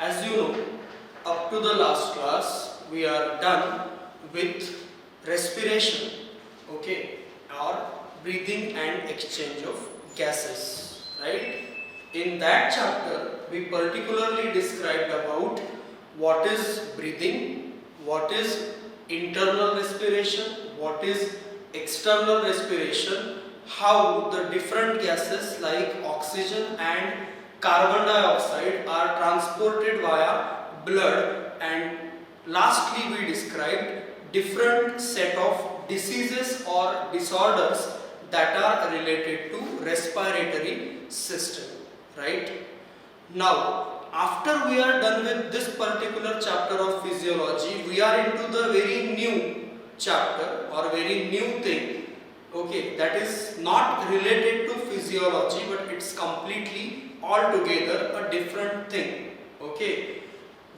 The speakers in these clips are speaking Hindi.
as you know, up to the last class, we are done with respiration, okay, or breathing and exchange of gases, right? In that chapter, we particularly described about what is breathing, what is internal respiration, what is external respiration, how the different gases like oxygen and carbon dioxide are transported via blood, and lastly we described different set of diseases or disorders that are related to respiratory system, right? Now, after we are done with this particular chapter of physiology, we are into the very new chapter or very new thing, okay, that is not related to physiology, but it's completely altogether a different thing, okay.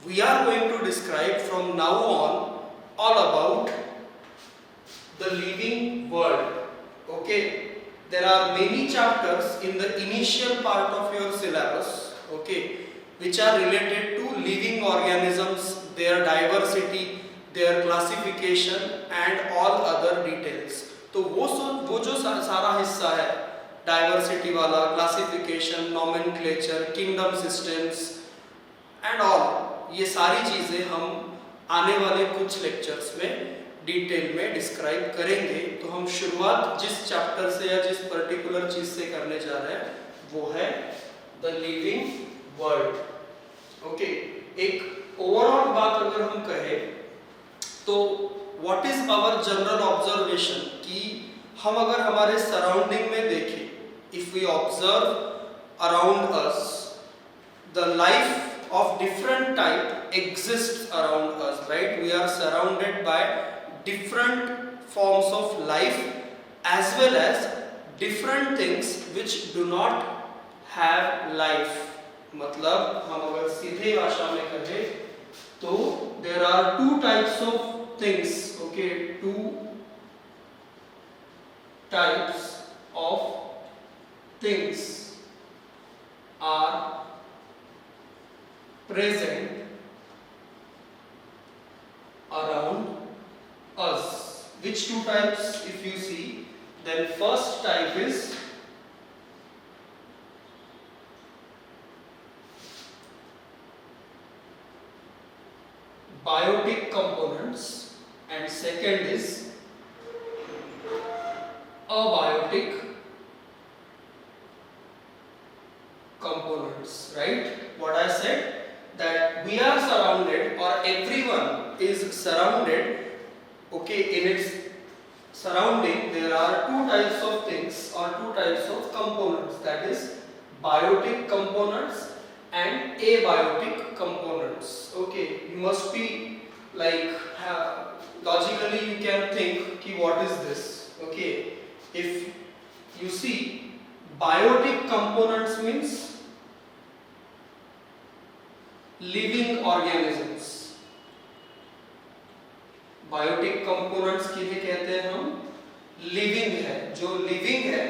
We are going to describe from now on all about the living world, okay. There are many chapters in the initial part of your syllabus, okay, which are related to living organisms, their diversity, their classification and all other details. तो वो जो सारा हिस्सा है डाइवर्सिटी वाला, classification, nomenclature, kingdom systems and all, ये सारी चीज़ें हम आने वाले कुछ लेक्चर्स में डिटेल में डिस्क्राइब करेंगे। तो हम शुरुआत जिस चैप्टर से या जिस पर्टिकुलर चीज़ से करने जा रहे हैं वो है द लिविंग वर्ल्ड, ओके। एक ओवरऑल बात अगर हम कहें तो what is our general observation, कि हम अगर हमारे सराउंडिंग में देखें, if we observe around us, the life of different type exists around us, right? We are surrounded by different forms of life as well as different things which do not have life. मतलब हम अगर सीधे भाषा में कहें तो there are two types of things, okay, two types of things are present around us. Which two types? If you see, then first type is biotic components and second is abiotic components, right? What I said, that we are surrounded or everyone is surrounded, okay, in its surrounding there are two types of things or two types of components, that is biotic components and abiotic components, okay. You must be like logically you can think ki what is this, okay. If you see, biotic components means living organisms. Biotic components के लिए कहते हैं हम लिविंग है, जो लिविंग है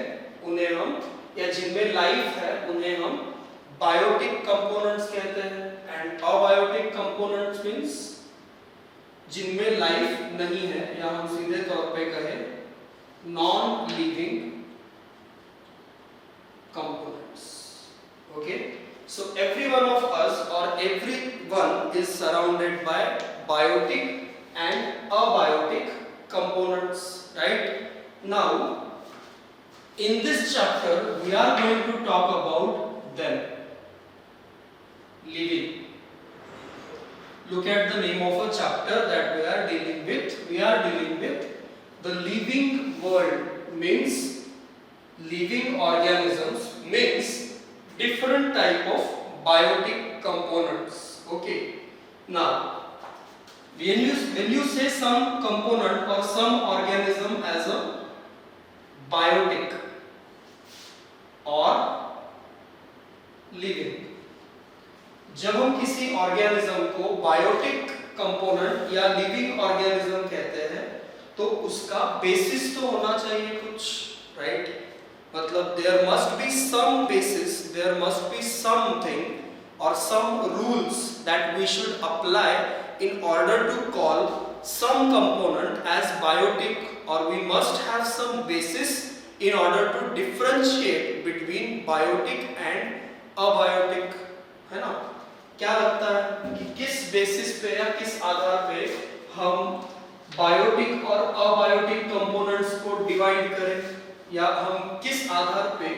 उन्हें हम, या जिनमें लाइफ है उन्हें हम बायोटिक कंपोनेंट्स कहते हैं, एंड अबायोटिक कंपोनेंट्स मींस जिनमें लाइफ नहीं है, या हम सीधे तौर पे कहें non living components, okay. So every one of us or everyone is surrounded by biotic and abiotic components, right? Now, in this chapter, we are going to talk about them. Living. Look at the name of a chapter that we are dealing with. We are dealing with the living world, means living organisms, means different type of biotic components, okay. Now when you say some component or some organism as a biotic or living, जब हम किसी ऑर्गेनिज्म को बायोटिक कंपोनेंट या लिविंग ऑर्गेनिज्म कहते हैं तो उसका बेसिस तो होना चाहिए कुछ, राइट? मतलब there must be some basis, there must be something or some rules that we should apply in order to call some component as biotic, or we must have some basis in order to differentiate between biotic and abiotic, है ना? क्या लगता है कि किस बेसिस पे या किस आधार पे हम बायोटिक और अबायोटिक कंपोनेंट्स को डिवाइड करें, या हम किस आधार पे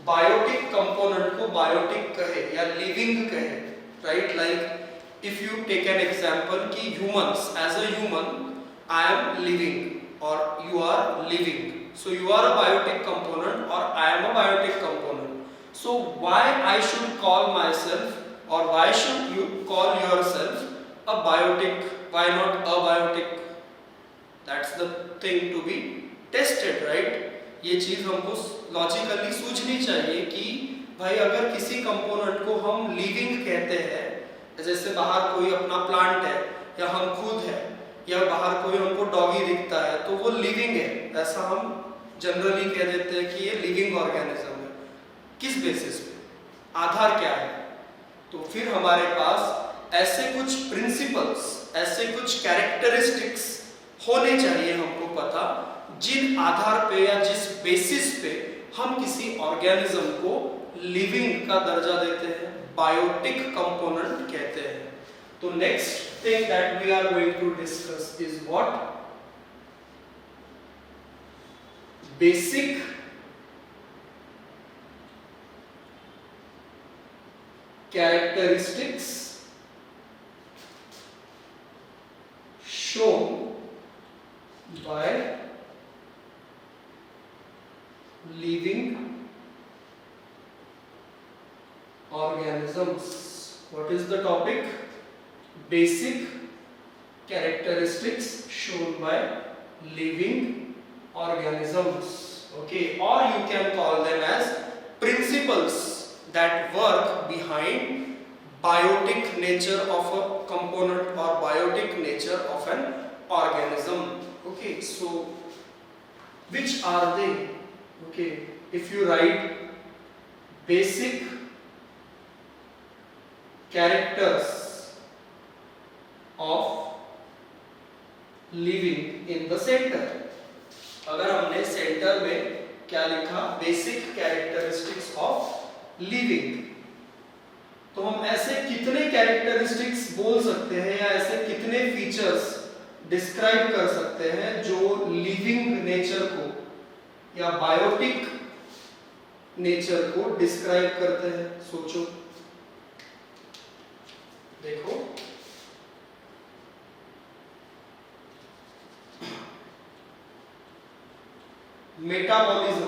बायोटिक कंपोनेंट को बायोटिक कहे या लिविंग कहे, right? Like if you take an example कि humans, as a human I am living और you are living, so you are a biotic component or I am a biotic component. So why I should call myself or why should you call yourself a biotic? Why not abiotic? That's the thing to be tested, right? ये चीज हमको लॉजिकली सोचनी चाहिए कि भाई अगर किसी कंपोनेंट को हम लिविंग कहते हैं, जैसे बाहर कोई अपना प्लांट है या हम खुद है या बाहर कोई हमको डॉगी दिखता है तो वो लिविंग है, ऐसा हम जनरली कह देते हैं कि ये लिविंग ऑर्गेनिज्म है। किस बेसिस पे, आधार क्या है? तो फिर हमारे पास ऐसे कुछ प्रिंसिपल्स, ऐसे कुछ कैरेक्टरिस्टिक्स होने चाहिए हमको पता, जिन आधार पे या जिस बेसिस पे हम किसी ऑर्गेनिज्म को लिविंग का दर्जा देते हैं, बायोटिक कंपोनेंट कहते हैं। तो next thing that we are going to discuss is what? Basic characteristics shown by living organisms. What is the topic? Basic characteristics shown by living organisms. Okay, or you can call them as principles that work behind biotic nature of a component or biotic nature of an organism. Okay, so which are they? Okay, if you write basic characters of living in the center, अगर हमने सेंटर में क्या लिखा? बेसिक कैरेक्टरिस्टिक्स ऑफ लिविंग, तो हम ऐसे कितने कैरेक्टरिस्टिक्स बोल सकते हैं या ऐसे कितने फीचर्स डिस्क्राइब कर सकते हैं जो लिविंग नेचर को या बायोटिक नेचर को डिस्क्राइब करते हैं? सोचो, देखो, मेटाबॉलिज्म,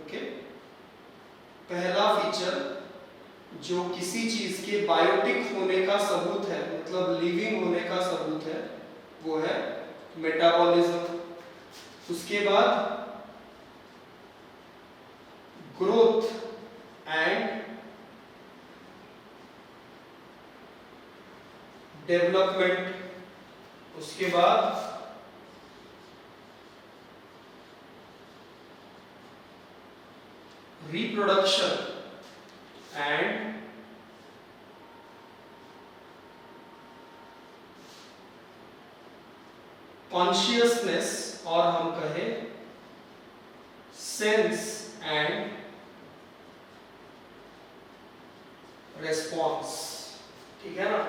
ओके, पहला फीचर जो किसी चीज के बायोटिक होने का सबूत है, मतलब लिविंग होने का सबूत है, वो है मेटाबॉलिज्म। उसके बाद ग्रोथ एंड डेवलपमेंट, उसके बाद reproduction and consciousness, और हम कहें sense and response। ठीक है ना?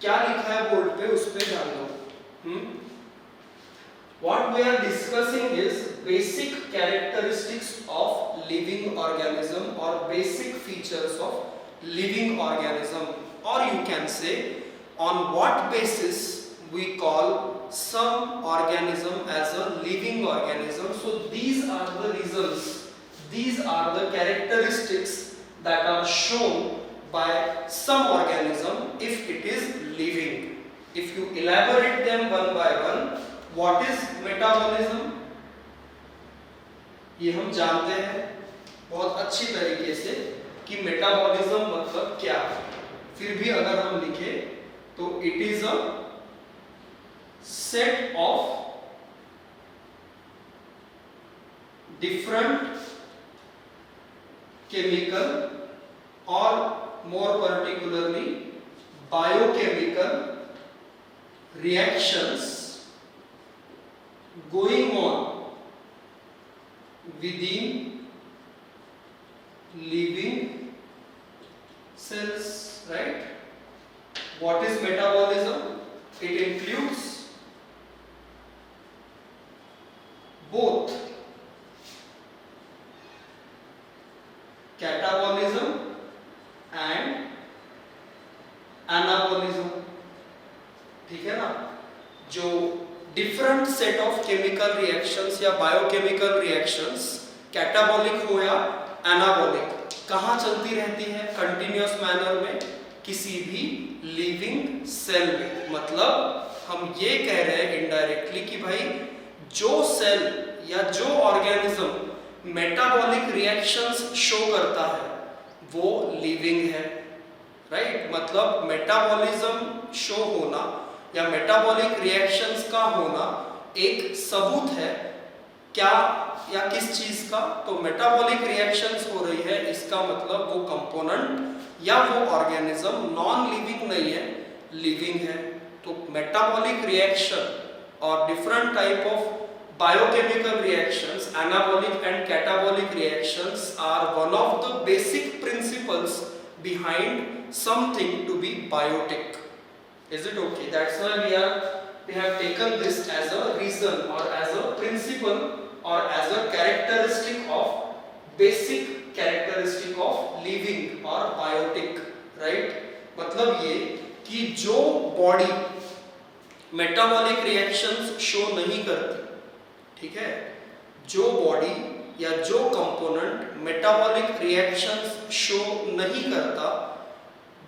क्या लिखा है बोर्ड पे, उस पे ध्यान दो। What we are discussing is basic characteristics of living organism or basic features of living organism, or you can say on what basis we call some organism as a living organism. So these are the reasons, these are the characteristics that are shown by some organism if it is living. If you elaborate them one by one, what is metabolism? ये हम जानते हैं बहुत अच्छी तरीके से कि मेटाबॉलिज्म मतलब क्या है। फिर भी अगर हम लिखे तो it is a set of different chemical or more particularly biochemical reactions going on within living cells, right? What is metabolism? It includes both catabolism and anabolism, ठीक है ना? जो different set of chemical reactions या बायोकेमिकल रिएक्शंस कैटाबॉलिक हो या एनाबॉलिक कहाँ चलती रहती है कंटिन्यूअस मैनर में किसी भी लिविंग सेल में। मतलब हम ये कह रहे हैं इनडायरेक्टली कि भाई जो सेल या जो ऑर्गेनिज्म मेटाबॉलिक रिएक्शंस शो करता है वो लिविंग है, राइट? मतलब मेटाबॉलिज्म शो होना या मेटाबॉलिक रिएक्शंस का होना एक सबूत है क्या या किस चीज का? तो मेटाबॉलिक रिएक्शंस हो रही है, इसका मतलब वो कंपोनेंट या वो ऑर्गेनिज्म नॉन लिविंग नहीं है, लिविंग है। तो मेटाबॉलिक रिएक्शन और different type of biochemical reactions, anabolic and catabolic reactions are one of the basic principles behind something to be biotic. Is it okay? That's why we have taken this as a reason or as a principle or as a characteristic of basic characteristic of living or biotic, right? मतलब ये कि जो बॉडी मेटाबॉलिक रिएक्शंस शो नहीं करती, ठीक है, जो बॉडी या जो कंपोनेंट मेटाबॉलिक रिएक्शंस शो नहीं करता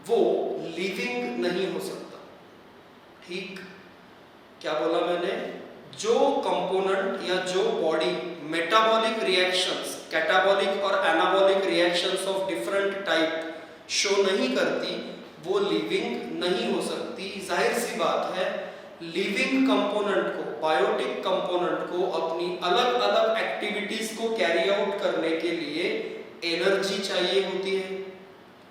वो लिविंग नहीं हो सकता। ठीक, क्या बोला मैंने? जो कंपोनेंट या जो बॉडी मेटाबॉलिक रिएक्शंस, कैटाबॉलिक और anabolic reactions of different type show नहीं करती वो लिविंग नहीं हो सकती। जाहिर सी बात है, लिविंग कंपोनेंट को, बायोटिक कंपोनेंट को अपनी अलग अलग एक्टिविटीज को कैरी आउट करने के लिए एनर्जी चाहिए होती है,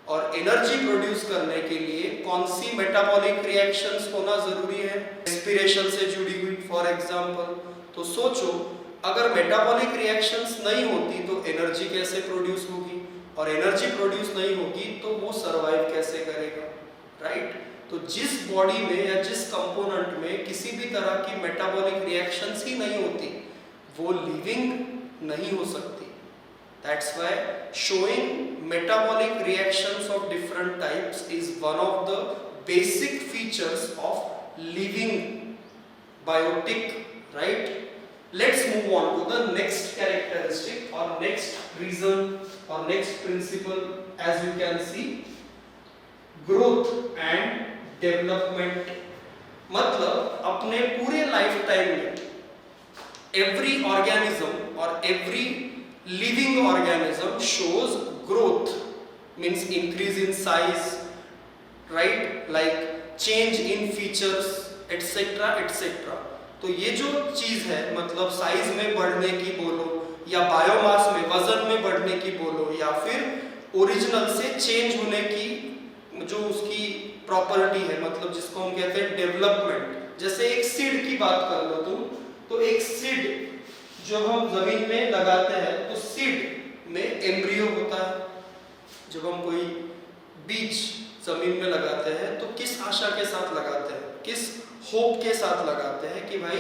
और एनर्जी प्रोड्यूस करने के लिए कौन सी मेटाबॉलिक रिएक्शंस होना जरूरी है? रेस्पिरेशन से जुड़ी हुई फॉर एग्जांपल। तो सोचो, अगर मेटाबॉलिक रिएक्शंस नहीं होती तो एनर्जी कैसे प्रोड्यूस होगी, और एनर्जी प्रोड्यूस नहीं होगी तो वो सरवाइव कैसे करेगा, राइट? तो जिस बॉडी में या जिस कंपोनेंट में किसी भी तरह की मेटाबॉलिक रिएक्शंस ही नहीं होती वो लिविंग नहीं हो सकती। That's why showing metabolic reactions of different types is one of the basic features of living biotic, right? Let's move on to the next characteristic or next reason or next principle. As you can see, growth and development. मतलब अपने पूरे लाइफ टाइम में every organism or every living organism shows growth, means increase in size, right? Like change in features, etc. etc. तो ये जो चीज है, मतलब साइज में बढ़ने की बोलो या बायोमास में, वजन में बढ़ने की बोलो, या फिर ओरिजिनल से चेंज होने की जो उसकी प्रॉपर्टी है, मतलब जिसको हम कहते हैं डेवलपमेंट। जैसे एक सीड की बात कर लो तुम, तो एक सीड जो हम जमीन में लगाते हैं तो सीड में एम्ब्रियो होता है। जब हम कोई बीज जमीन में लगाते हैं तो किस आशा के साथ लगाते हैं, किस होप के साथ लगाते हैं कि भाई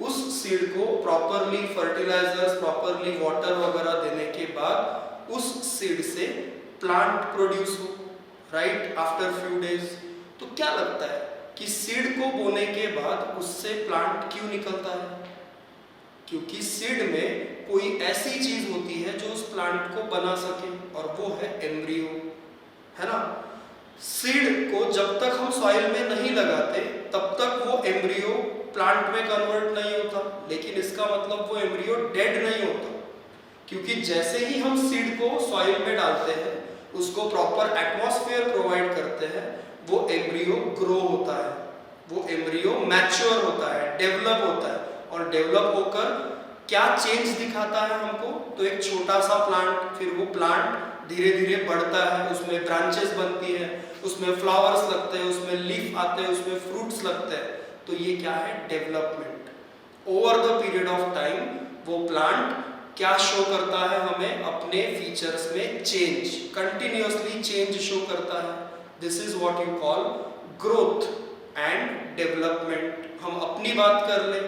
उस सीड को प्रॉपरली फर्टिलाइजर्स, प्रॉपरली वाटर वगैरह देने के बाद उस सीड से प्लांट प्रोड्यूस हो, राइट? After few days. तो क्या लगता है कि सीड को बोने के बाद उससे प्लांट क्यों निकलता है? क्योंकि सीड में कोई ऐसी चीज होती है जो उस प्लांट को बना सके, और वो है एम्ब्रियो, है ना? सीड को जब तक हम सॉइल में नहीं लगाते तब तक वो एम्ब्रियो प्लांट में कन्वर्ट नहीं होता, लेकिन इसका मतलब वो एम्ब्रियो डेड नहीं होता, क्योंकि जैसे ही हम सीड को सॉइल में डालते हैं, उसको प्रॉपर एटमॉस्फेयर प्रोवाइड करते हैं, वो एम्ब्रियो ग्रो होता है, वो एम्ब्रियो मैच्योर होता है, डेवलप होता है, और डेवलप होकर क्या चेंज दिखाता है हमको? तो एक छोटा सा प्लांट, फिर वो प्लांट धीरे धीरे बढ़ता है, उसमें ब्रांचेस बनती है, उसमें फ्लावर्स लगते हैं, उसमें लीफ आते हैं, उसमें फ्रूट्स लगते हैं, तो ये क्या है? Development. Over the period of time वो प्लांट क्या शो करता है हमें? अपने फीचर्स में चेंज, कंटिन्यूअसली चेंज शो करता है। This is what you call growth and development. हम अपनी बात कर ले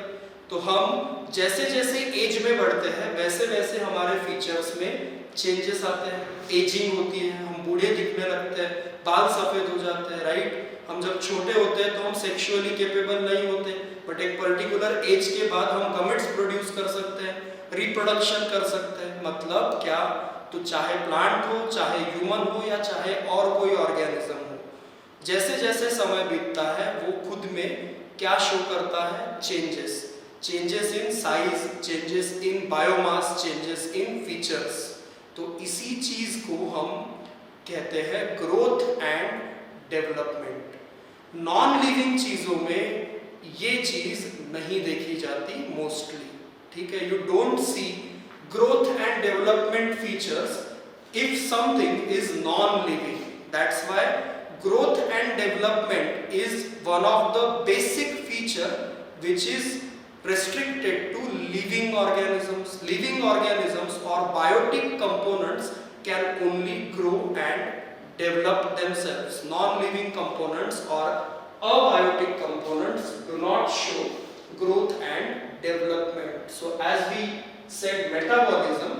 तो हम जैसे जैसे एज में बढ़ते हैं वैसे वैसे हमारे फीचर्स में चेंजेस आते हैं, एजिंग होती है, हम बूढ़े दिखने लगते हैं, बाल सफेद हो जाते हैं, राइट। हम जब छोटे होते हैं तो हम सेक्सुअली कैपेबल नहीं होते, बट एक पर्टिकुलर एज के बाद हम गमेट्स प्रोड्यूस कर सकते हैं, रिप्रोडक्शन कर सकते हैं। मतलब क्या? तो चाहे प्लांट हो, चाहे ह्यूमन हो, या चाहे और कोई ऑर्गेनिज्म हो, जैसे जैसे समय बीतता है वो खुद में क्या शो करता है? Changes, changes in size, changes in biomass, changes in features. तो इसी चीज को हम कहते हैं growth and development. Non living चीजों में ये चीज नहीं देखी जाती मोस्टली, ठीक है। You don't see growth and development features if something is non living. That's why growth and development is one of the basic feature which is restricted to living organisms. Living organisms or biotic components can only grow and develop themselves. Non-living components or abiotic components do not show growth and development. So as we said metabolism,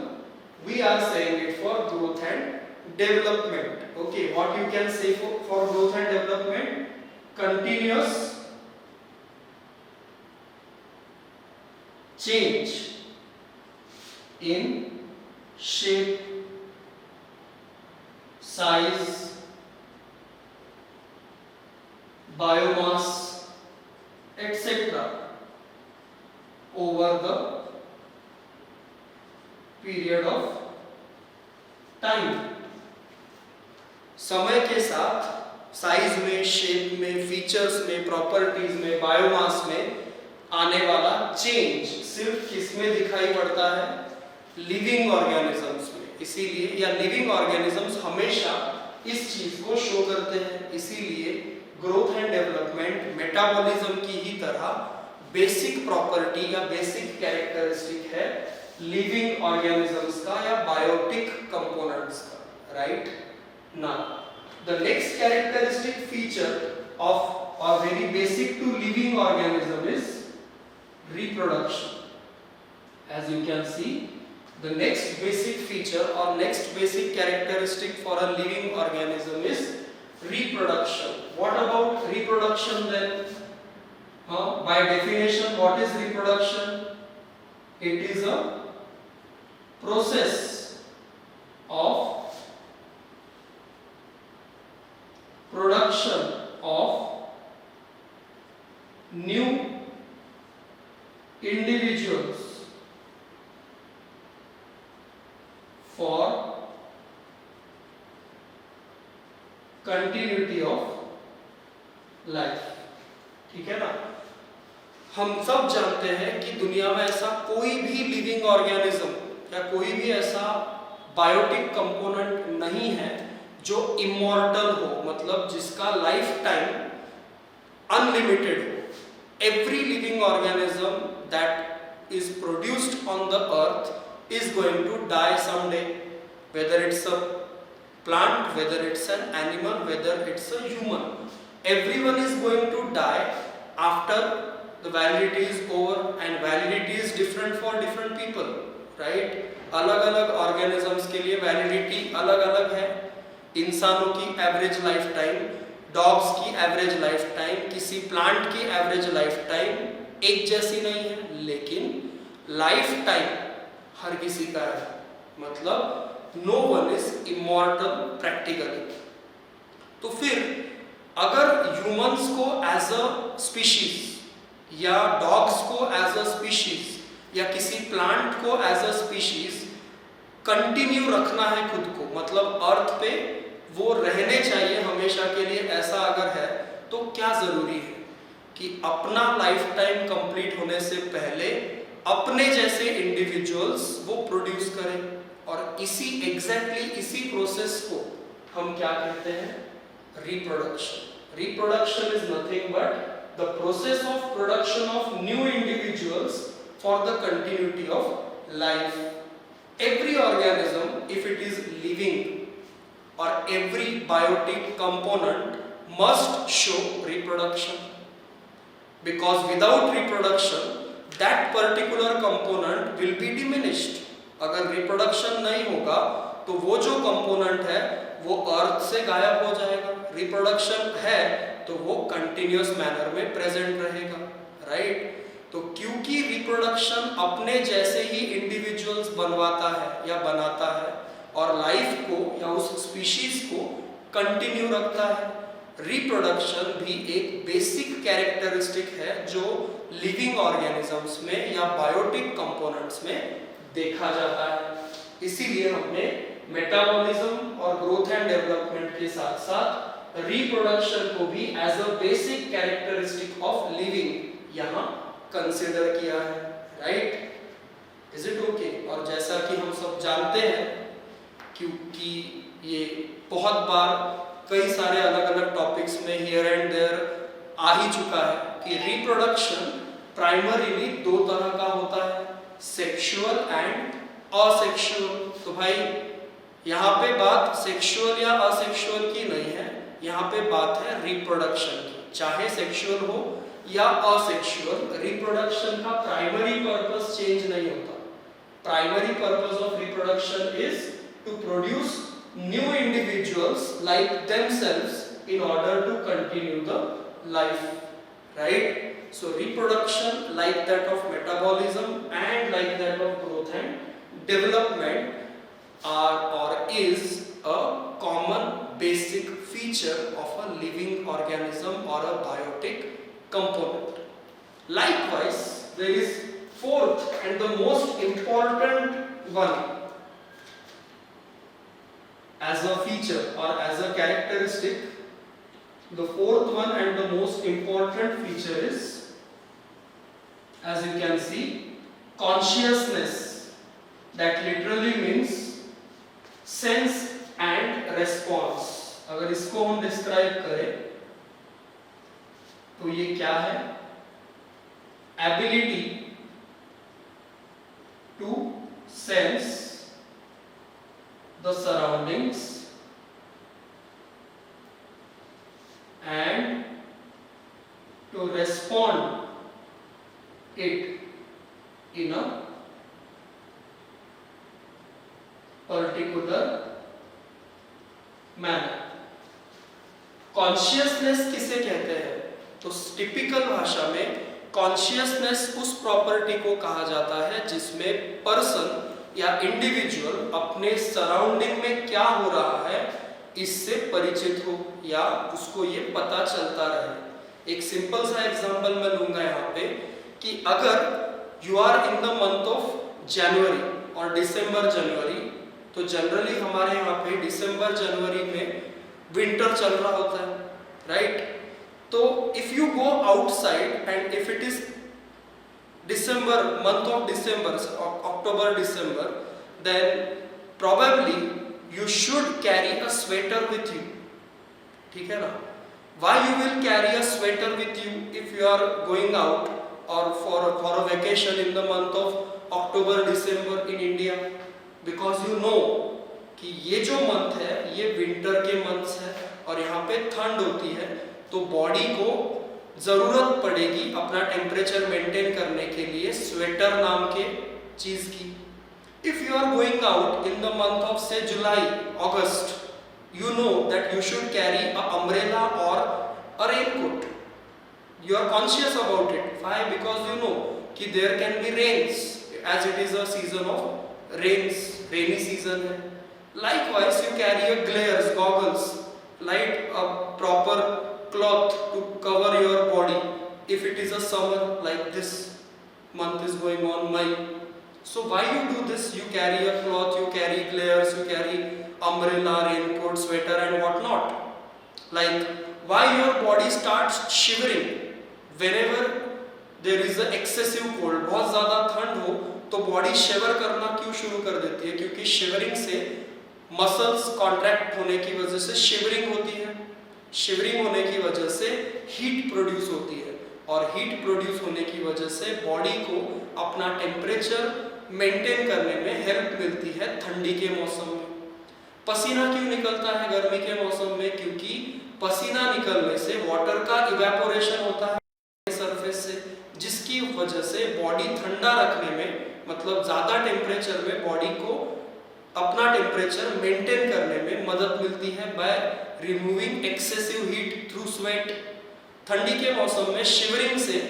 we are saying it for growth and development. Okay, what you can say for growth and development? Continuous change in shape, size, biomass, etc. over the period of time. समय के साथ साइज में, शेप में, फीचर्स में, प्रॉपर्टीज में, बायोमास में आने वाला चेंज सिर्फ किसमें दिखाई पड़ता है? लिविंग ऑर्गेनिजम्स में। इसीलिए या लिविंग ऑर्गेनिजम्स हमेशा इस चीज को शो करते हैं। इसीलिए ग्रोथ एंड डेवलपमेंट मेटाबॉलिज्म की ही तरह बेसिक प्रॉपर्टी या बेसिक कैरेक्टरिस्टिक है लिविंग ऑर्गेनिजम्स का या बायोटिक कंपोनेंट्स का, right. Now, the next characteristic feature of or very basic to living organism is reproduction. As you can see, the next basic feature or next basic characteristic for a living organism is reproduction. What about reproduction then? By definition, what is reproduction? It is a process of production of new individuals for continuity of life। ठीक है ना। हम सब जानते हैं कि दुनिया में ऐसा कोई भी लिविंग ऑर्गेनिज्म या कोई भी ऐसा बायोटिक कंपोनेंट नहीं है जो इमॉर्टल हो, मतलब जिसका लाइफ टाइम अनलिमिटेड हो। Every living organism that is produced on the earth is going to die someday, whether it's a plant, whether it's an animal, whether it's a human, everyone is going to die after the validity is over, and validity is different for different people, right? अलग अलग ऑर्गेनिजम्स के लिए वैलिडिटी अलग अलग है। इंसानों की एवरेज लाइफ टाइम, डॉग्स की एवरेज लाइफ टाइम, किसी प्लांट की एवरेज लाइफ टाइम एक जैसी नहीं है, लेकिन लाइफ टाइम हर किसी का है। मतलब no one is immortal practically. तो फिर अगर ह्यूमंस को एज अ स्पीशीज या डॉग्स को एज अ स्पीशीज या किसी प्लांट को एज अ स्पीशीज कंटिन्यू रखना है खुद को, मतलब अर्थ पे वो रहने चाहिए हमेशा के लिए, ऐसा अगर है तो क्या जरूरी है कि अपना लाइफ टाइम कंप्लीट होने से पहले अपने जैसे इंडिविजुअल्स वो प्रोड्यूस करें। और इसी प्रोसेस को हम क्या कहते हैं? Reproduction. Reproduction is nothing but the process of production of new individuals for the continuity of life. Every organism, if it is living, or every biotic component must show reproduction, because without reproduction that particular component will be diminished. अगर reproduction नहीं होगा तो वो जो component है वो अर्थ से गायब हो जाएगा। रिप्रोडक्शन है तो वो कंटिन्यूअस मैनर में प्रेजेंट रहेगा, राइट? तो क्योंकि रिप्रोडक्शन अपने जैसे ही इंडिविजुअल्स बनवाता है या बनाता है और लाइफ को या उस स्पीशीज को कंटिन्यू रखता है, रिप्रोडक्शन भी एक बेसिक कैरेक्टरिस्टिक है जो लिविंग ऑर्गेनिजम्स में या बायोटिक कंपोनेंट्स में देखा जाता है। इसीलिए हमने मेटाबॉलिज्म और ग्रोथ एंड डेवलपमेंट के साथ साथ रिप्रोडक्शन को भी as a basic characteristic of living यहाँ कंसिडर किया है, राइट? Is it okay? और जैसा कि हम सब जानते हैं, क्योंकि ये बहुत बार कई सारे अलग अलग टॉपिक्स में हियर एंड देयर आ ही चुका है कि रिप्रोडक्शन प्राइमरीली दो तरह का होता है, सेक्सुअल एंड असेक्सुअल। तो भाई यहाँ पे बात सेक्सुअल या असेक्सुअल की नहीं है, यहाँ पे बात है रिप्रोडक्शन की। चाहे सेक्सुअल हो या असेक्सुअल, रिप्रोडक्शन का प्राइमरी पर्पस चेंज नहीं होता। Primary purpose of reproduction is to produce new individuals like themselves in order to continue the life, right? So reproduction, like that of metabolism and like that of growth and development, are or is a common basic feature of a living organism or a biotic component. Likewise, there is fourth and the most important one as a feature or as a characteristic. The fourth one and the most important feature is, as you can see, consciousness. That literally means sense and response. अगर इसको हम डिस्क्राइब करें तो ये क्या है? Ability to sense the surroundings and to respond it in a particular manner. Consciousness किसे कहते हैं? तो टिपिकल भाषा में कॉन्शियसनेस उस प्रॉपर्टी को कहा जाता है जिसमें पर्सन या इंडिविजुअल अपने सराउंडिंग में क्या हो रहा है इससे परिचित हो या उसको ये पता चलता रहे। एक सिंपल सा एग्जांपल मैं लूंगा यहाँ पे कि अगर you are in the month of January और दिसंबर जनवरी, तो जनरली हमारे यहाँ पे दिसंबर जनवरी में विंटर चल रहा होता है, राइट? तो if you go outside and if it is December, month of December, October December, then probably you should carry a sweater with you, ठीक है ना? Why you will carry a sweater with you if you are going out or for a vacation in the month of October December in India? Because you know कि ये जो मंथ है ये विंटर के मंथ्स है और यहाँ पे ठंड होती है, तो बॉडी को जरूरत पड़ेगी अपना टेम्परेचर मेंटेन करने के लिए स्वेटर नाम के चीज की। If you are going out in the month of say July, August, you know that you should carry a umbrella or a raincoat. You are conscious about it. Why? Because you know कि there can be rains as it is a season of rains, rainy season है। Likewise, you carry a glares, goggles, like a proper cloth to cover your body. If it is a summer like this month is going on, May. So why you do this? You carry a cloth, you carry glares, you carry umbrella, raincoat, sweater and whatnot. Like why your body starts shivering whenever there is a excessive cold, बहुत ज़्यादा ठंड हो तो बॉडी शिवर करना क्यों शुरू कर देती है? क्योंकि शिवरिंग से मसल्स कॉन्ट्रैक्ट होने की वजह से शिवरिंग होती है, शिवरिंग होने की वजह से हीट प्रोड्यूस होती है, और हीट प्रोड्यूस होने की वजह से बॉडी को अपना टेम्परेचर मेंटेन करने में हेल्प मिलती है ठंडी के मौसम में। पसीना क्यों निकलता है गर्मी के मौसम में? क्योंकि पसीना निकलने से वाटर का इवेपोरेशन होता है सरफेस से, जिसकी वजह से बॉडी ठंडा रखने में, मतलब ज़्यादा टेम्परेचर में बॉडी को अपना टेम्परेचर मेंटेन करने में मदद मिलती है by removing excessive heat through sweat. ठंडी के मौसम में शिवरिंग से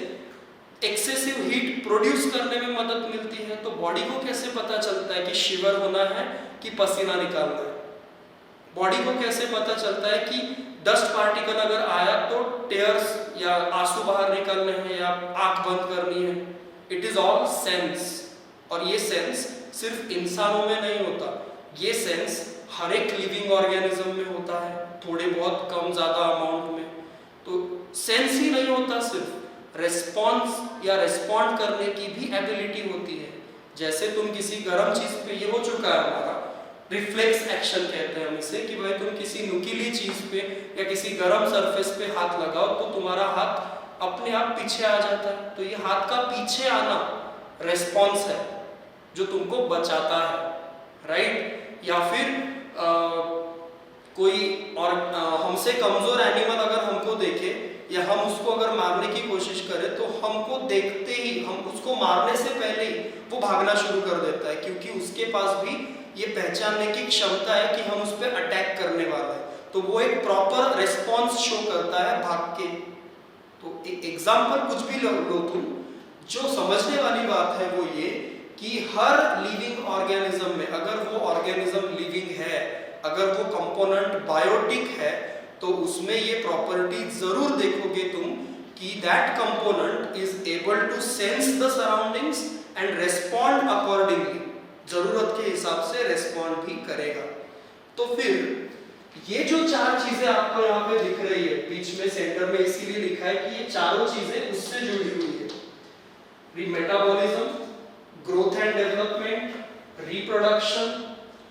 एक्सेसिव हीट प्रोड्यूस करने में मदद मिलती है। तो बॉडी को कैसे पता चलता है कि शिवर होना है कि पसीना निकालना है? बॉडी को कैसे पता चलता है कि डस्ट पार्टिकल अगर आया तो टेयर्स या आंसू बाहर निकालने हैं या आंख बंद करनी है? It is all sense. और ये सेंस सिर्फ इंसानों में नहीं होता, ये सेंस हर एक लिविंग ऑर्गेनिज्म में होता है, थोड़े बहुत कम ज़्यादा अमाउंट में। तो सेंस ही नहीं होता, सिर्फ रेस्पॉन्स या रेस्पॉन्ड करने की भी एबिलिटी होती है। जैसे तुम किसी गर्म चीज़ पे, ये हो चुका है हमारा रिफ्लेक्स एक्शन कहते हैं हम इसे, कि भाई तुम किसी नुकीली चीज़ पे या किसी गर्म सरफेस पे हाथ लगाओ तो तुम्हारा हाथ अपने आप पीछे आ जाता है। तो ये हाथ का पीछे आना रेस्पॉन्स है जो तुमको बचाता है, राइट? या फिर कोई और हमसे कमजोर एनिमल अगर हमको देखे या हम उसको अगर मारने की कोशिश करें तो हमको देखते ही, हम उसको मारने से पहले ही वो भागना शुरू कर देता है, क्योंकि उसके पास भी ये पहचानने की क्षमता है कि हम उस पर अटैक करने वाला है। तो वो एक प्रॉपर रेस्पॉन्स शो करता है भाग के। तो एक एग्जाम्पल कुछ भी लो तुम, जो समझने वाली बात है वो ये कि हर लिविंग ऑर्गेनिज्म में, अगर वो ऑर्गेनिज्म लिविंग है, अगर वो कंपोनेंट बायोटिक है, तो उसमें ये प्रॉपर्टी जरूर देखोगे तुम कि that component is able to sense the surroundings and respond accordingly, जरूरत के हिसाब से रेस्पॉन्ड भी करेगा। तो फिर ये जो चार चीजें आपको यहाँ पे दिख रही है बीच में सेंटर में, इसीलिए लिखा है कि ये चारों चीजें उससे जुड़ी हुई है। Metabolism, growth and development, reproduction,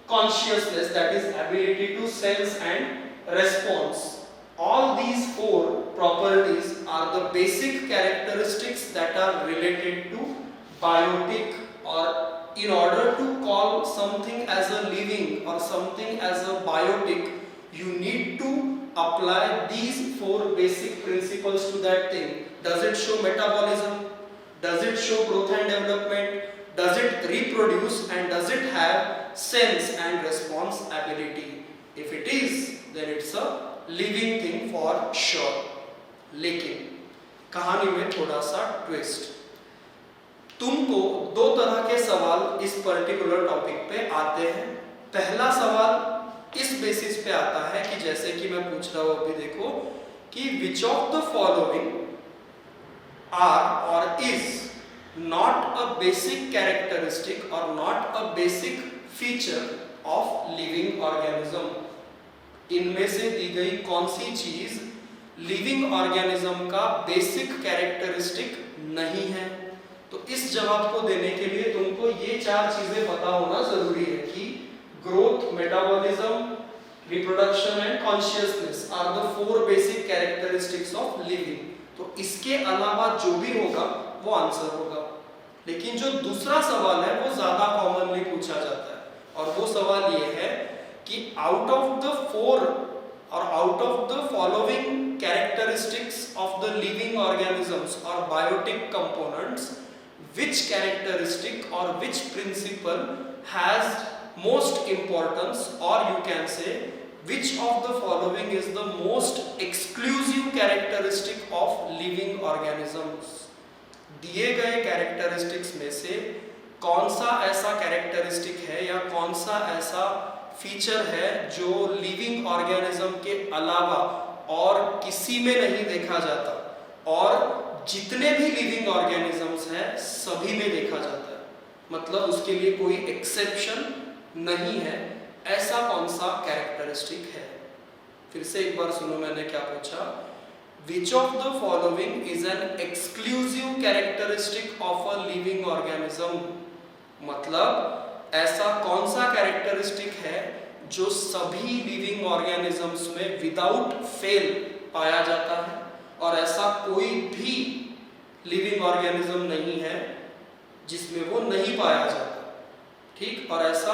consciousness, that is ability to sense and response. All these four properties are the basic characteristics that are related to biotic, or in order to call something as a living or something as a biotic, you need to apply these four basic principles to that thing. Does it show metabolism? Does it show growth and development? Does it reproduce? And does it have sense and response ability? If it is, then it's a living thing for sure. लेकिन कहानी में थोड़ा सा ट्विस्ट। तुमको दो तरह के सवाल इस पर्टिकुलर टॉपिक पे आते हैं। पहला सवाल इस बेसिस पे आता है कि जैसे कि मैं पूछ रहा हूं अभी, देखो कि which of the following are or is not a basic characteristic or not a basic feature of living organism? इनमें से दी गई कौन सी चीज लिविंग ऑर्गेनिज्म का बेसिक कैरेक्टरिस्टिक नहीं है? तो इस जवाब को देने के लिए तुमको ये चार चीजें पता होना जरूरी है कि growth, metabolism, reproduction and consciousness are the four basic characteristics of living. तो इसके अलावा जो भी होगा वो आंसर होगा। लेकिन जो दूसरा सवाल है वो ज्यादा कॉमनली पूछा जाता है, और वो सवाल ये है कि आउट ऑफ द फोर और out of the following characteristics of the living organisms और biotic components, which characteristic or which principle has most importance, or you can say which of the following is the most exclusive characteristic of living organisms? दिए गए कैरेक्टरिस्टिक्स में से कौन सा ऐसा कैरेक्टरिस्टिक है या कौन सा ऐसा फीचर है जो लिविंग ऑर्गेनिज्म के अलावा और किसी में नहीं देखा जाता, और जितने भी लिविंग ऑर्गेनिजम्स हैं सभी में देखा जाता है, मतलब उसके लिए कोई एक्सेप्शन नहीं है। ऐसा कौन सा कैरेक्टरिस्टिक है? फिर से एक बार सुनो मैंने क्या पूछा। Which of the following is an exclusive characteristic of a living organism? मतलब ऐसा कौन सा कैरेक्टरिस्टिक है जो सभी लिविंग ऑर्गेनिजम्स में विदाउट फेल पाया जाता है, और ऐसा कोई भी लिविंग ऑर्गेनिज्म नहीं है जिसमें वो नहीं पाया जाता, ठीक। और ऐसा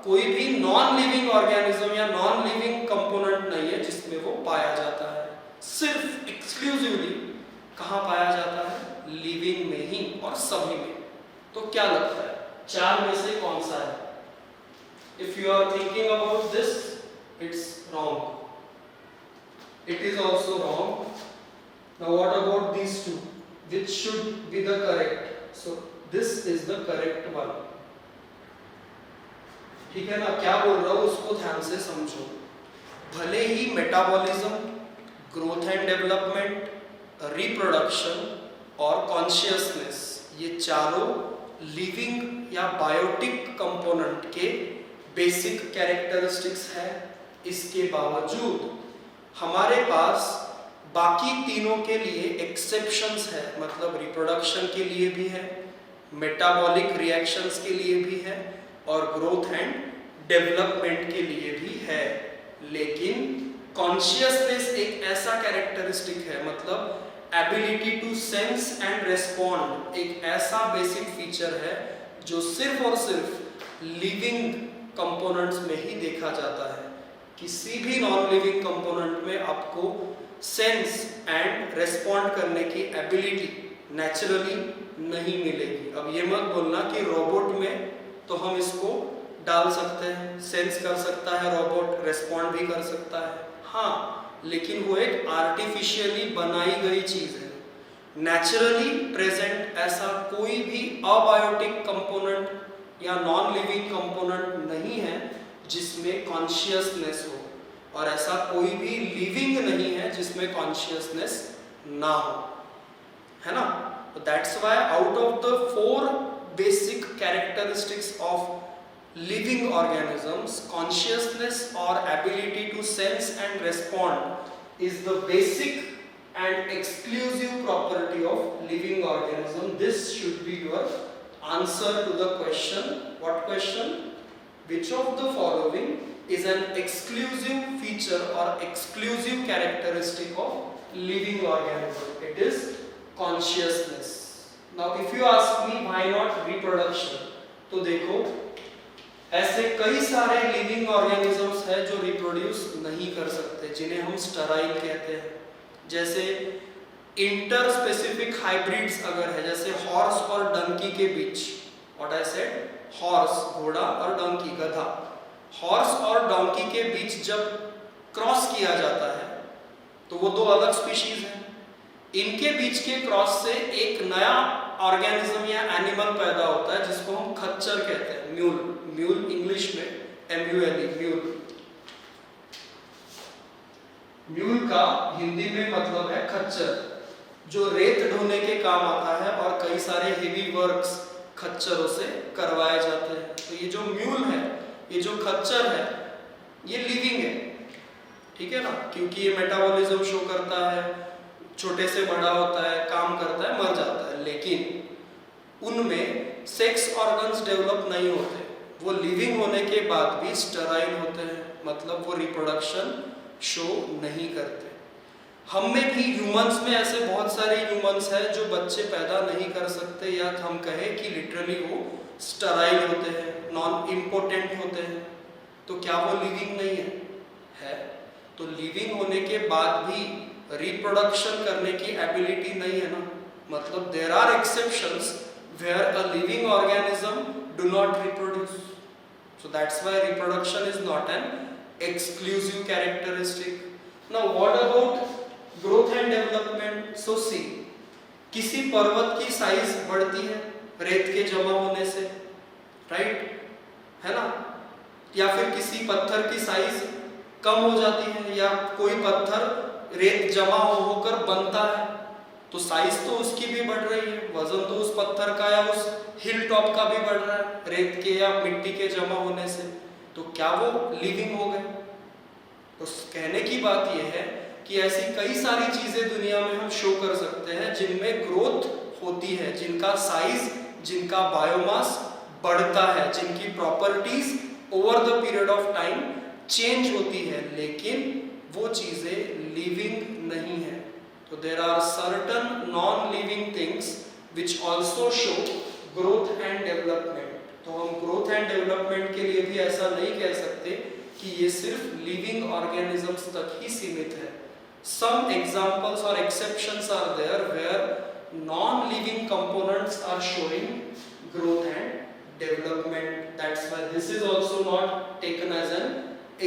कोई भी नॉन लिविंग ऑर्गेनिज्म या नॉन लिविंग कंपोनेंट नहीं है जिसमें वो पाया जाता है। सिर्फ एक्सक्लूसिवली कहाँ पाया जाता है? लिविंग में ही और सभी में। तो क्या लगता है चार में से कौन सा है? If you are thinking about this, it's wrong, it is also wrong. Now what about these two, which should be the correct? So this is the correct one, ठीक है ना। क्या बोल रहा हूं उसको ध्यान से समझो। भले ही metabolism, growth and development, reproduction और कॉन्शियसनेस, ये चारों लिविंग या बायोटिक कंपोनेंट के बेसिक कैरेक्टरिस्टिक्स है, इसके बावजूद हमारे पास बाकी तीनों के लिए एक्सेप्शंस है। मतलब रिप्रोडक्शन के लिए भी है, मेटाबॉलिक रिएक्शंस के लिए भी है और ग्रोथ एंड डेवलपमेंट के लिए भी है। लेकिन कॉन्शियसनेस एक ऐसा कैरेक्टरिस्टिक है, मतलब ability to sense and respond एक ऐसा बेसिक फीचर है जो सिर्फ और सिर्फ लिविंग कंपोनेंट्स में ही देखा जाता है। किसी भी नॉन लिविंग कंपोनेंट में आपको सेंस एंड रेस्पॉन्ड करने की एबिलिटी नेचुरली नहीं मिलेगी। अब ये मत बोलना कि रोबोट में तो हम इसको डाल सकते हैं, सेंस कर सकता है रोबोट, रेस्पॉन्ड भी कर सकता है, हाँ, लेकिन वो एक आर्टिफिशियली बनाई गई चीज है। नेचुरली प्रेजेंट ऐसा कोई भी अबायोटिक कंपोनेंट या नॉन लिविंग कंपोनेंट नहीं है जिसमें कॉन्शियसनेस हो, और ऐसा कोई भी लिविंग नहीं है जिसमें कॉन्शियसनेस ना हो, है ना। तो that's why out of the 4 basic characteristics of living organisms, consciousness or ability to sense and respond is the basic and exclusive property of living organism. This should be your answer to the question. What question? Which of the following is an exclusive feature or exclusive characteristic of living organism? It is consciousness. Now if you ask me why not reproduction, तो देखो ऐसे कई सारे लिविंग ऑर्गेनिजम्स हैं जो रिप्रोड्यूस नहीं कर सकते, जिन्हें हम स्टेराइल कहते हैं। जैसे इंटर स्पेसिफिक हाइब्रिड्स अगर है, जैसे हॉर्स और डंकी के बीच, व्हाट आई सेड, हॉर्स घोड़ा और डंकी गधा, हॉर्स और डंकी के बीच जब क्रॉस किया जाता है तो वो 2 अलग स्पीशीज हैं। इनके बीच के क्रॉस से एक नया ऑर्गेनिज्म या एनिमल पैदा होता है जिसको हम खच्चर कहते हैं, म्यूल। म्यूल इंग्लिश में MULE, म्यूल। म्यूल का हिंदी में मतलब है खच्चर, जो रेत ढोने के काम आता है और कई सारे हेवी वर्क्स खच्चरों से करवाए जाते हैं। तो ये जो म्यूल है, ये जो खच्चर है, ये लिविंग है, ठीक है ना, क्योंकि ये मेटाबॉलिज्म शो करता है, छोटे से बड़ा होता है, काम करता है, मर जाता है। लेकिन उनमें सेक्स ऑर्गन्स डेवलप नहीं होते, वो लिविंग होने के बाद भी स्टेराइल होते हैं, मतलब वो रिप्रोडक्शन शो नहीं करते। हम में भी, ह्यूमंस में ऐसे बहुत सारे ह्यूमंस हैं जो बच्चे पैदा नहीं कर सकते, या हम कहें कि लिटरली वो स्टेराइल होते हैं, नॉन इम्पोर्टेंट होते हैं। तो क्या वो लिविंग नहीं है? है। तो लिविंग होने के बाद भी रिप्रोडक्शन करने की एबिलिटी नहीं है ना, मतलब there are exceptions where a living organism do not reproduce. So that's why reproduction is not an exclusive characteristic. Now what about growth and development? So see, किसी पर्वत की साइज बढ़ती है रेत के जमा होने से, राइट, है ना, या फिर किसी पत्थर की साइज कम हो जाती है, या कोई पत्थर रेत जमा होकर बनता है तो साइज तो उसकी भी बढ़ रही है, वजन तो उस पत्थर का या उस हिल टॉप का भी बढ़ रहा है रेत के या मिट्टी के जमा होने से। तो क्या वो लिविंग हो गए? तो कहने की बात यह है कि ऐसी कई सारी चीजें दुनिया में हम शो कर सकते हैं जिनमें ग्रोथ होती है, जिनका साइज, जिनका बायोमास बढ़ता है, जिनकी properties over the period of time change होती है, लेकिन वो चीजें लिविंग नहीं है। तो there are certain non living things which also show growth and development. तो हम ग्रोथ एंड डेवलपमेंट के लिए भी ऐसा नहीं कह सकते कि ये सिर्फ लिविंग ऑर्गेनिजम्स तक ही सीमित है। Some examples or exceptions are there where non-living components are showing growth and development. That's why this is also not taken as an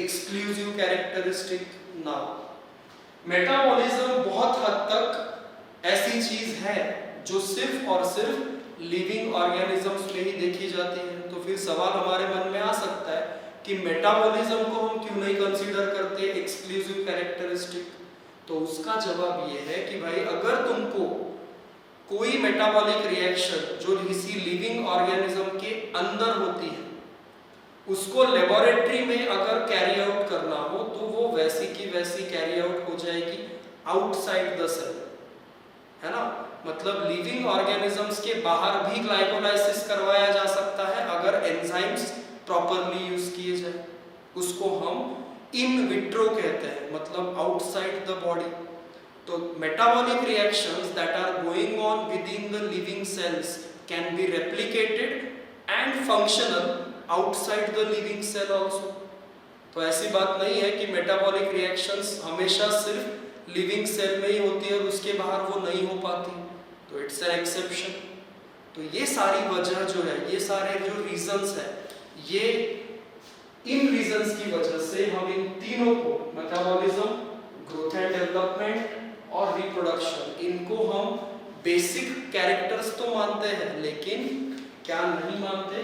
exclusive characteristic now. Metabolism बहुत हद तक ऐसी चीज है जो सिर्फ और सिर्फ लिविंग ऑर्गेनिजम्स में ही देखी जाती है। तो फिर सवाल हमारे मन में आ सकता है कि मेटाबॉलिज्म को हम क्यों नहीं कंसीडर करते एक्सक्लूसिव कैरेक्टरिस्टिक। तो उसका जवाब ये है कि भाई अगर तुमको कोई मेटाबॉलिक रिएक्शन जो किसी लिविंग ऑर्गेनिज्म के अंदर होती है उसको लेबोरेटरी में अगर कैरी आउट करना हो तो वो वैसी की वैसी कैरी आउट हो जाएगी आउटसाइड द सेल, है ना। मतलब लिविंग ऑर्गेनिजम्स के बाहर भी ग्लाइकोलाइसिस करवाया जा सकता है अगर एंजाइम्स प्रॉपरली यूज किए जाए। उसको हम इन विट्रो कहते हैं, मतलब आउटसाइड द बॉडी। तो metabolic reactions that are going on within the living cells can be replicated and functional outside the living cell also. तो ऐसी बात नहीं है कि मेटाबॉलिक रिएक्शंस हमेशा सिर्फ लिविंग सेल में ही होती है और उसके बाहर वो नहीं हो पाती। तो इट्स एन एक्सेप्शन। तो ये सारी वजह जो है, ये सारे जो रीजंस है, ये इन रीजंस की वजह से हम इन तीनों को मेटाबॉलिज्म, ग्रोथ एंड डेवलपमेंट और रिप्रोडक्शन, इनको हम बेसिक कैरेक्टर्स तो मानते हैं लेकिन क्या नहीं मानते,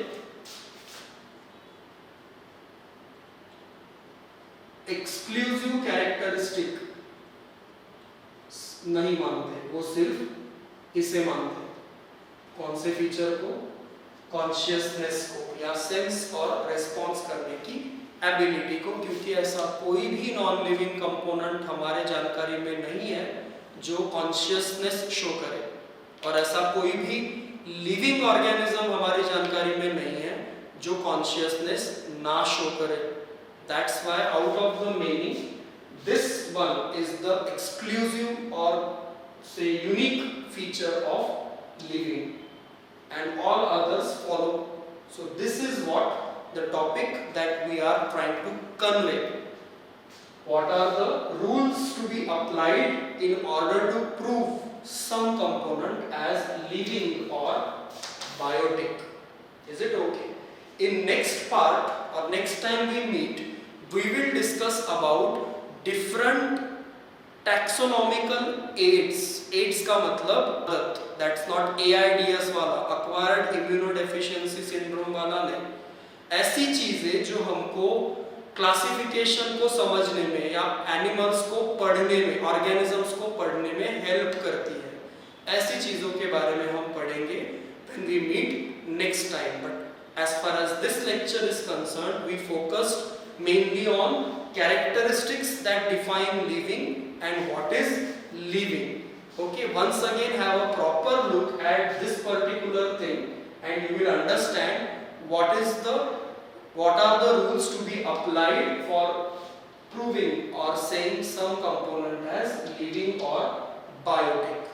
एक्सक्लूसिव कैरेक्टरिस्टिक नहीं मानते। वो सिर्फ इसे मानते हैं, कौन से फीचर को, कॉन्शियसनेस को या सेंस और रेस्पॉन्स करने की एबिलिटी को, क्योंकि ऐसा कोई भी नॉन लिविंग कंपोनेंट हमारे जानकारी में नहीं है जो कॉन्शियसनेस शो करे, और ऐसा कोई भी लिविंग ऑर्गेनिज्म हमारी जानकारी में नहीं है जो कॉन्शियसनेस ना शो करे। That's why out of the many this one is the exclusive और say unique feature of living and all others follow. So this is what the topic that we are trying to convey. What are the rules to be applied in order to prove some component as living or biotic? Is it okay? In next part or next time we meet, we will discuss about different taxonomical aids. AIDS का मतलब that's not AIDS वाला, acquired immunodeficiency syndrome वाला नहीं। ऐसी चीजें जो हमको क्लासिफिकेशन को समझने में या एनिमल्स को पढ़ने में, ऑर्गेनिजम्स को पढ़ने में हेल्प करती है, ऐसी चीजों के बारे में हम पढ़ेंगे when we meet next time. But as far as this lecture is concerned, we focused mainly on characteristics that define living and what is living. Okay, once again have a proper look at this particular thing and you will understand what are the rules to be applied for proving or saying some component as living or biotic.